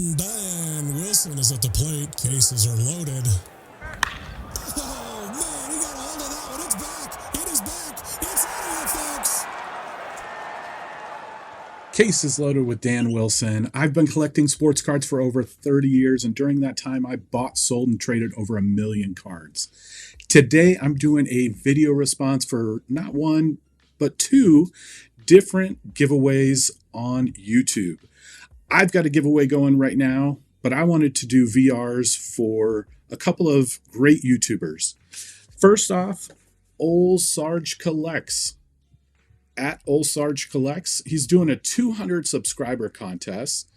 Diane Wilson is at the plate. Cases are loaded. Oh, man, he got a hold of that one. It's back. It is back. It's out of here, folks. Cases loaded with Dan Wilson. I've been collecting sports cards for over 30 years, and during that time, I bought, sold, and traded over 1 million cards. Today, I'm doing a video response for not one, but 2 different giveaways on YouTube. I've got a giveaway going right now, but I wanted to do VRs for a couple of great YouTubers. First off, Old Sarge Collects. At Old Sarge Collects, he's doing a 200 subscriber contest,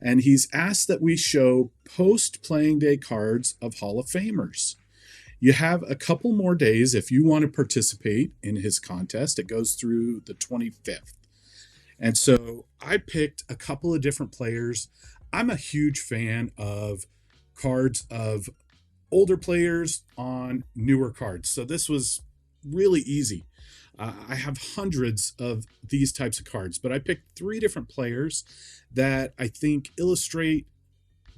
and he's asked that we show post-playing day cards of Hall of Famers. You have a couple more days if you want to participate in his contest. It goes through the 25th. And so I picked a couple of different players. I'm a huge fan of cards of older players on newer cards. So this was really easy. I have hundreds of these types of cards, but I picked 3 different players that I think illustrate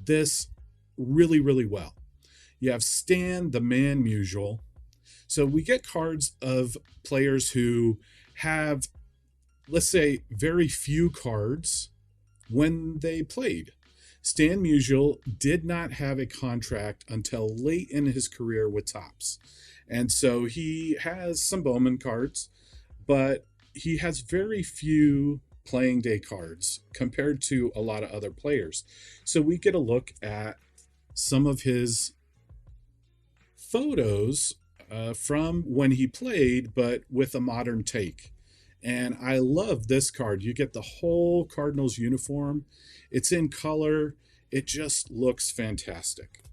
this really, really well. You have Stan the Man Musial. So we get cards of players who have, let's say, very few cards when they played. Stan Musial did not have a contract until late in his career with Topps. And so he has some Bowman cards, but he has very few playing day cards compared to a lot of other players. So we get a look at some of his photos from when he played, but with a modern take. And I love this card. You get the whole Cardinals uniform. It's in color. It just looks fantastic.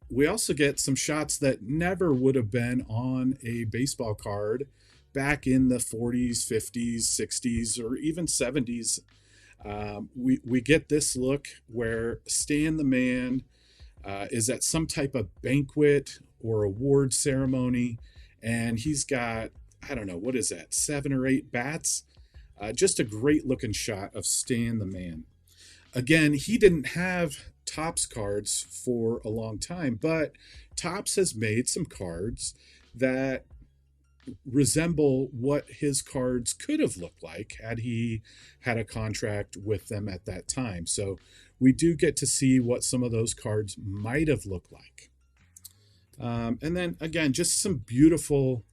We also get some shots that never would have been on a baseball card back in the 40s, 50s, 60s, or even 70s. We get this look where Stan the Man is at some type of banquet or award ceremony, and he's got, I don't know, what is that, 7 or 8 bats? Just a great looking shot of Stan the Man. Again, he didn't have Topps cards for a long time, but Topps has made some cards that resemble what his cards could have looked like had he had a contract with them at that time. So we do get to see what some of those cards might have looked like. And then again, just some beautiful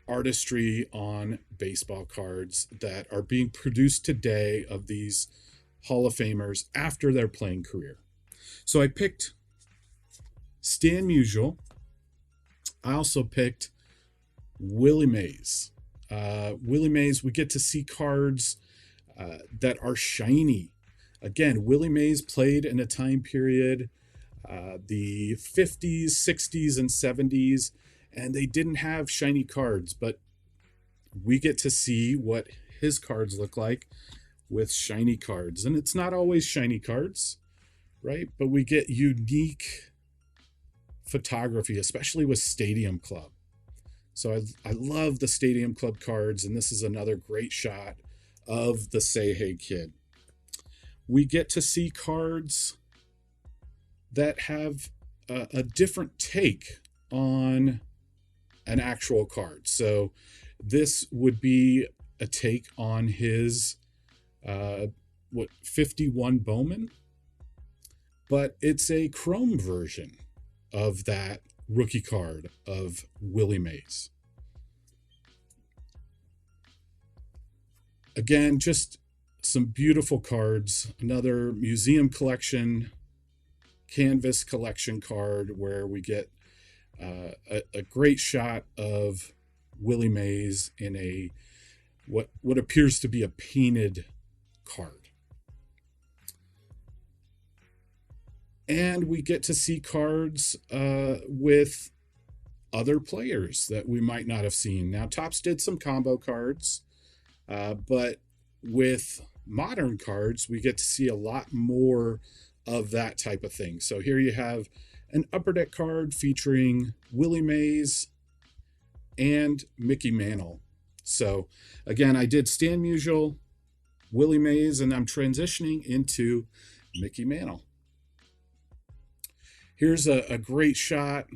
artistry on baseball cards that are being produced today of these Hall of Famers after their playing career. So I picked Stan Musial. I also picked Willie Mays. Willie Mays, we get to see cards that are shiny. Again, Willie Mays played in a time period, the 50s, 60s, and 70s, and they didn't have shiny cards, but we get to see what his cards look like with shiny cards. And it's not always shiny cards, right? But we get unique photography, especially with Stadium Club. So I love the Stadium Club cards, and this is another great shot of the Say Hey Kid. We get to see cards that have a different take on an actual card. So this would be a take on his 51 Bowman, but it's a chrome version of that rookie card of Willie Mays. Again, just some beautiful cards. Another museum collection, canvas collection card where we get a great shot of Willie Mays in a what appears to be a painted card. And we get to see cards with other players that we might not have seen. Now, Topps did some combo cards, but with modern cards, we get to see a lot more of that type of thing. So here you have an Upper Deck card featuring Willie Mays and Mickey Mantle. So again, I did Stan Musial, Willie Mays, and I'm transitioning into Mickey Mantle. Here's a great shot.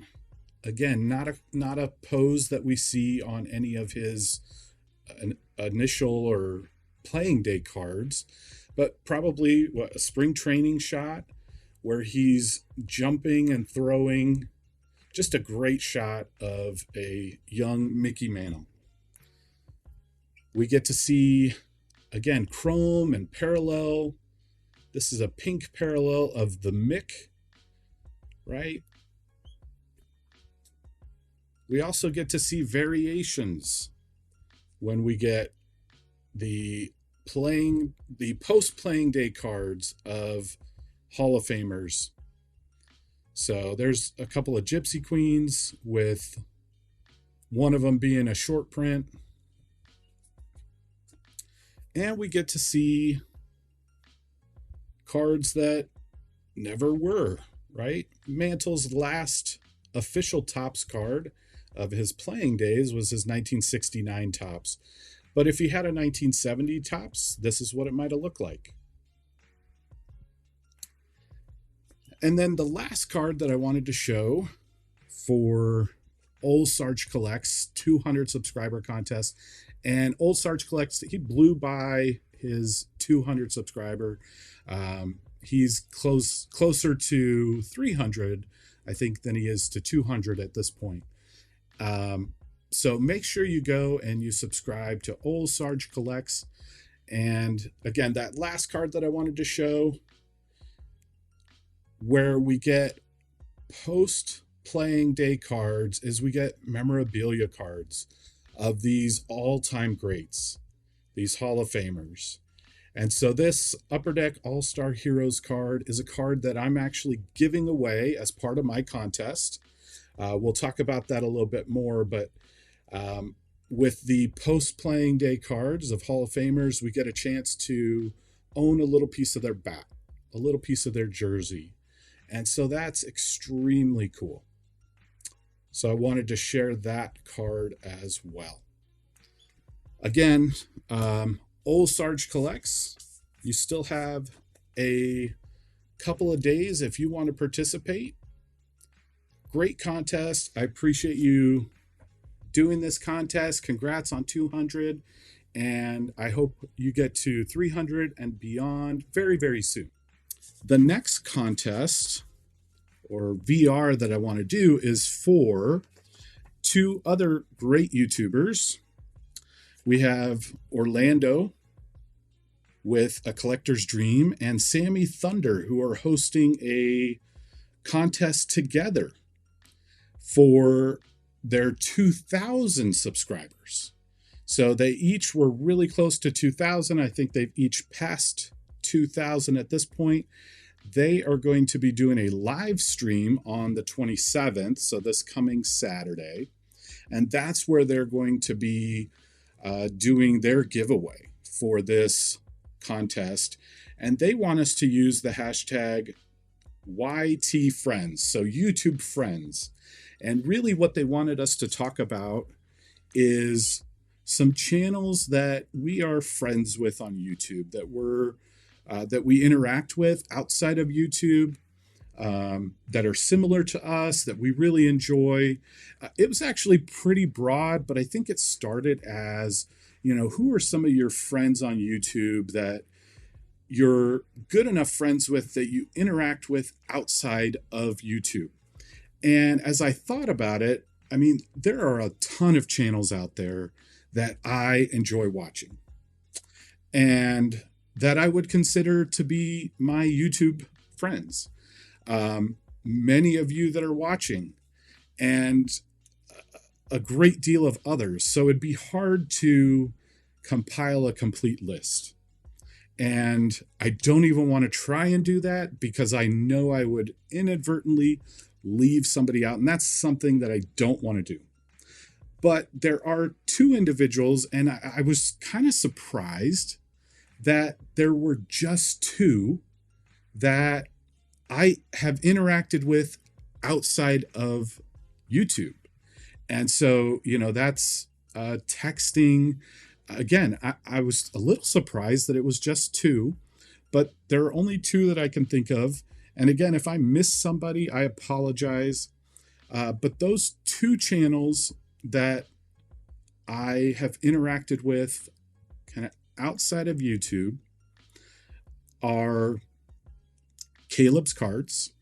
Again, not a pose that we see on any of his initial or playing day cards, but probably a spring training shot where he's jumping and throwing. Just a great shot of a young Mickey Mantle. We get to see, again, chrome and parallel. This is a pink parallel of the Mick, right? We also get to see variations when we get the post-playing day cards of Hall of Famers. So there's a couple of Gypsy Queens, with one of them being a short print. And we get to see cards that never were, right? Mantle's last official Topps card of his playing days was his 1969 Topps. But if he had a 1970 Topps, this is what it might have looked like. And then the last card that I wanted to show for Old Sarge Collects 200 subscriber contest. And Old Sarge Collects, he blew by his 200 subscriber. He's closer to 300, I think, than he is to 200 at this point. So make sure you go and you subscribe to Old Sarge Collects. And again, that last card that I wanted to show, where we get post playing day cards, is we get memorabilia cards of these all-time greats, these Hall of Famers. And so this Upper Deck All-Star Heroes card is a card that I'm actually giving away as part of my contest. We'll talk about that a little bit more, but with the post-playing day cards of Hall of Famers, we get a chance to own a little piece of their bat, a little piece of their jersey. And so that's extremely cool. So I wanted to share that card as well. Again, Old Sarge Collects, you still have a couple of days if you want to participate. Great contest. I appreciate you doing this contest. Congrats on 200. And I hope you get to 300 and beyond very, very soon. The next contest or VR that I want to do is for two other great YouTubers. We have Orlando with A Collector's Dream and SammyThunder, who are hosting a contest together for their 2,000 subscribers. So they each were really close to 2,000. I think they've each passed 2,000 at this point. They are going to be doing a live stream on the 27th, so this coming Saturday. And that's where they're going to be doing their giveaway for this contest. And they want us to use the hashtag YTFriends, so YouTube Friends. And really what they wanted us to talk about is some channels that we are friends with on YouTube, that we interact with outside of YouTube, that are similar to us, that we really enjoy. It was actually pretty broad, but I think it started as, who are some of your friends on YouTube that you're good enough friends with that you interact with outside of YouTube? And as I thought about it, I mean, there are a ton of channels out there that I enjoy watching and that I would consider to be my YouTube friends. Many of you that are watching, and a great deal of others. So it'd be hard to compile a complete list. And I don't even want to try and do that because I know I would inadvertently leave somebody out. And that's something that I don't want to do. But there are two individuals, and I was kind of surprised that there were just two that I have interacted with outside of YouTube. And so, that's texting, Again, I was a little surprised that it was just two, but there are only two that I can think of. And again, if I miss somebody, I apologize. But those two channels that I have interacted with kind of outside of YouTube are Caleb's Cards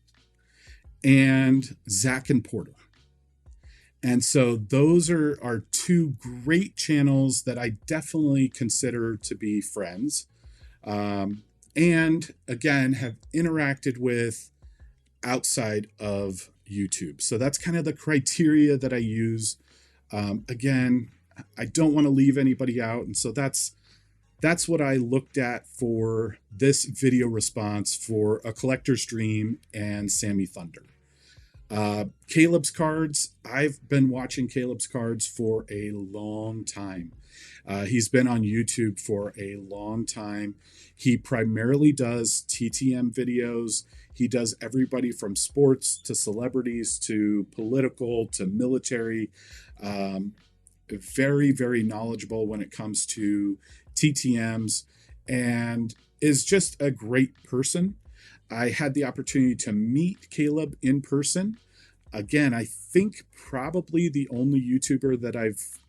and Zach and Porter. And so those are two great channels that I definitely consider to be friends. And again, have interacted with outside of YouTube. So that's kind of the criteria that I use. Again, I don't want to leave anybody out. And so that's what I looked at for this video response for A Collector's Dream and SammyThunder. Caleb's Cards, I've been watching Caleb's Cards for a long time. He's been on YouTube for a long time. He primarily does TTM videos. He does everybody from sports to celebrities to political to military. Very, very knowledgeable when it comes to TTMs and is just a great person. I had the opportunity to meet Caleb in person. Again, I think probably the only YouTuber that I've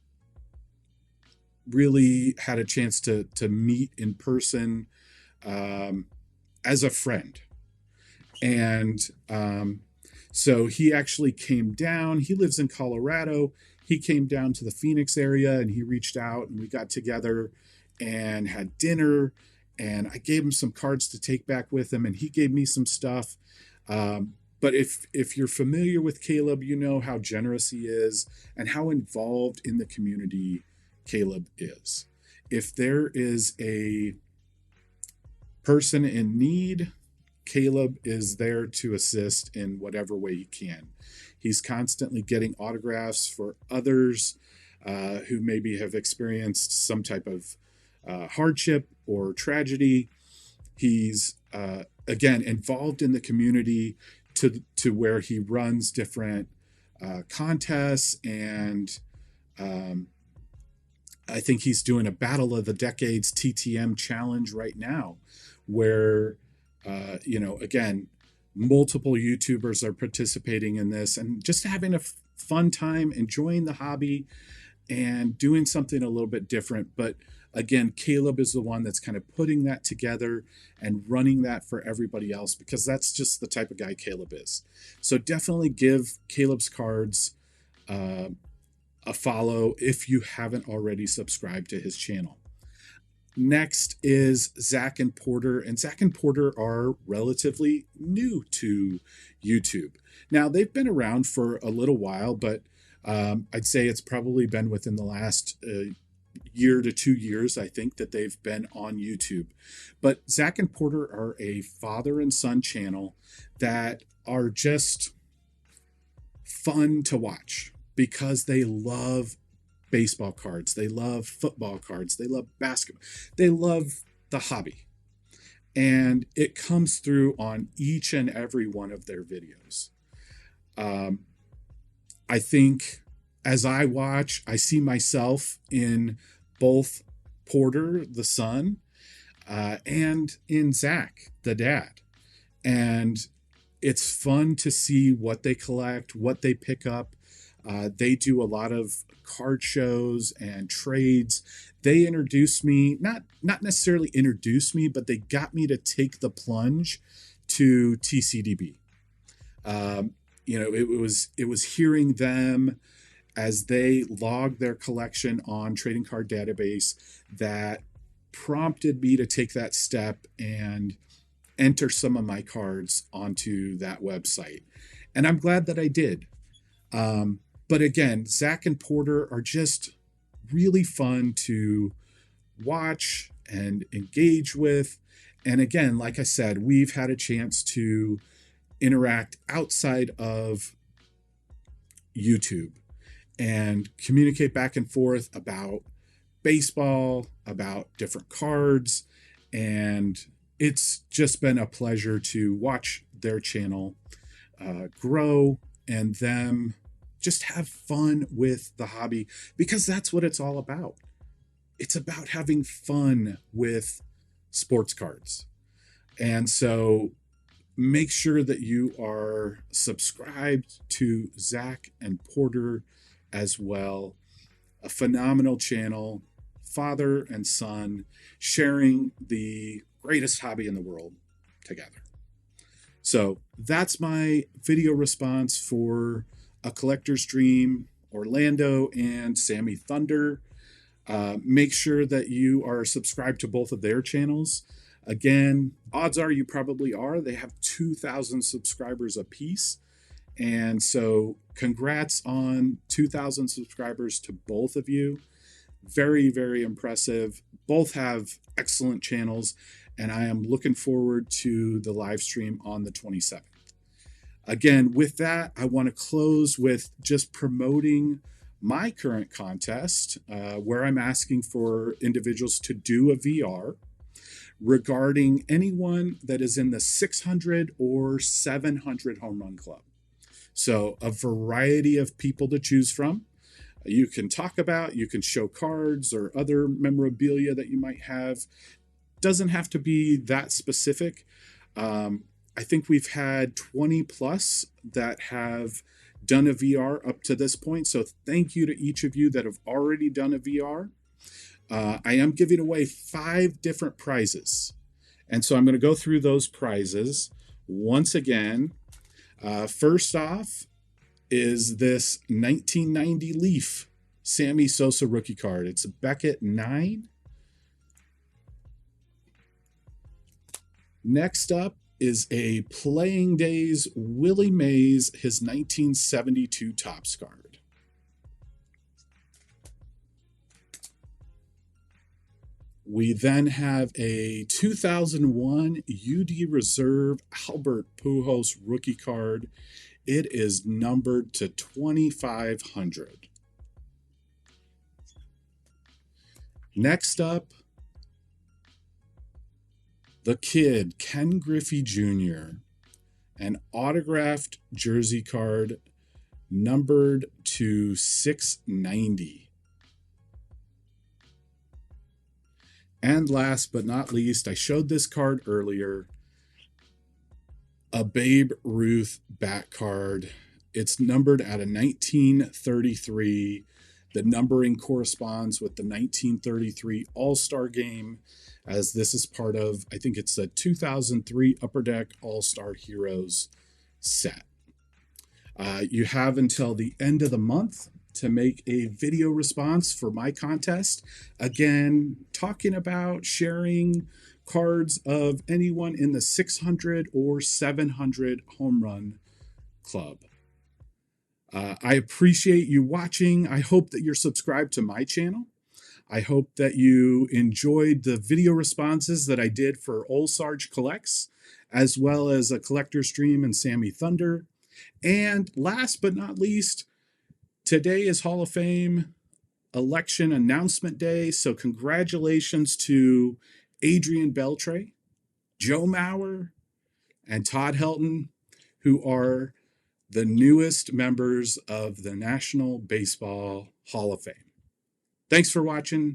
really had a chance to meet in person as a friend. And so he actually came down. He lives in Colorado. He came down to the Phoenix area and he reached out and we got together and had dinner. And I gave him some cards to take back with him, and he gave me some stuff. But if you're familiar with Caleb, you know how generous he is and how involved in the community Caleb is. If there is a person in need, Caleb is there to assist in whatever way he can. He's constantly getting autographs for others who maybe have experienced some type of hardship or tragedy. He's again involved in the community to where he runs different contests, and I think he's doing a Battle of the Decades TTM challenge right now, where again, multiple YouTubers are participating in this and just having a fun time, enjoying the hobby and doing something a little bit different. But again, Caleb is the one that's kind of putting that together and running that for everybody else, because that's just the type of guy Caleb is. So definitely give Caleb's Cards a follow if you haven't already subscribed to his channel. Next is Zach and Porter, and Zach and Porter are relatively new to YouTube. Now, they've been around for a little while, but I'd say it's probably been within the last year to 2 years, I think, that they've been on YouTube. But Zach and Porter are a father and son channel that are just fun to watch because they love baseball cards, they love football cards, they love basketball, they love the hobby. And it comes through on each and every one of their videos. I think as I watch, I see myself in both Porter, the son, and in Zach, the dad. And it's fun to see what they collect, what they pick up. They do a lot of card shows and trades. They introduced me, not necessarily introduced me, but they got me to take the plunge to TCDB. It was hearing them as they logged their collection on Trading Card Database that prompted me to take that step and enter some of my cards onto that website. And I'm glad that I did. But again, Zach and Porter are just really fun to watch and engage with. And again, like I said, we've had a chance to interact outside of YouTube and communicate back and forth about baseball, about different cards. And it's just been a pleasure to watch their channel grow and them just have fun with the hobby, because that's what it's all about. it's about having fun with sports cards. And so make sure that you are subscribed to Zach and Porter as well. A phenomenal channel, father and son sharing the greatest hobby in the world together. So that's my video response for A Collector's Dream, Orlando, and SammyThunder. Make sure that you are subscribed to both of their channels. Again, odds are you probably are. They have 2,000 subscribers apiece. And so congrats on 2,000 subscribers to both of you. Very, very impressive. Both have excellent channels, and I am looking forward to the live stream on the 27th. Again, with that, I want to close with just promoting my current contest, where I'm asking for individuals to do a VR regarding anyone that is in the 600 or 700 home run club. So a variety of people to choose from. You can talk about, you can show cards or other memorabilia that you might have. Doesn't have to be that specific. I think we've had 20 plus that have done a VR up to this point. So thank you to each of you that have already done a VR. I am giving away 5 different prizes. And so I'm going to go through those prizes once again. First off is this 1990 Leaf Sammy Sosa rookie card. It's a Beckett 9. Next up is a Playing Days Willie Mays, his 1972 Topps card. We then have a 2001 UD Reserve Albert Pujols rookie card. It is numbered to 2,500. Next up, the Kid, Ken Griffey Jr., an autographed jersey card numbered to 690. And last but not least, I showed this card earlier, a Babe Ruth bat card. It's numbered at a 1933. The numbering corresponds with the 1933 All-Star Game, as this is part of, I think it's the 2003 Upper Deck All-Star Heroes set. You have until the end of the month to make a video response for my contest. Again, talking about sharing cards of anyone in the 600 or 700 home run club. I appreciate you watching. I hope that you're subscribed to my channel. I hope that you enjoyed the video responses that I did for Old Sarge Collects, as well as A Collector's Dream and SammyThunder. And last but not least, today is Hall of Fame election announcement day. So congratulations to Adrian Beltre, Joe Mauer, and Todd Helton, who are the newest members of the National Baseball Hall of Fame. Thanks for watching.